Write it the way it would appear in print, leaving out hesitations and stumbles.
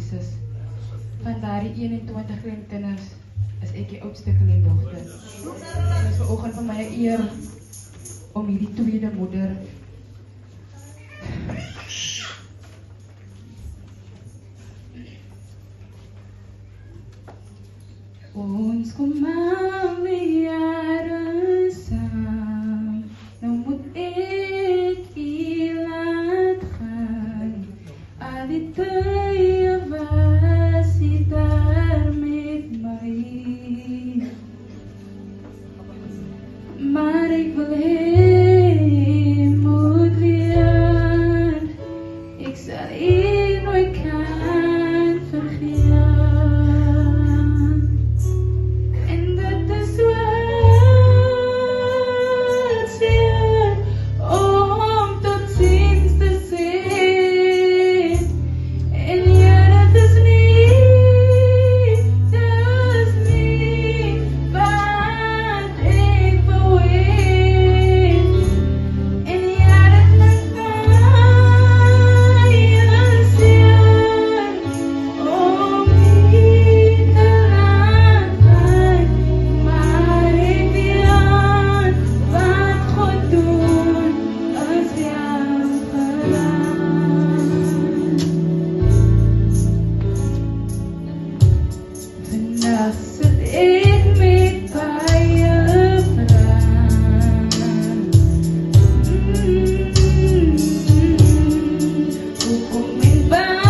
Jesus. Van daardie 21 kleinkinders is ek die oudste kleindogter. Dit is vanoggend vir my 'n eer om hierdie tweede moeder ons kom al die jare saam, nou moet ek u laat gaan. Al die tye was u daar met my, maar ek wil hê moet leer, ek sal u nooit kan vergeet. Bye.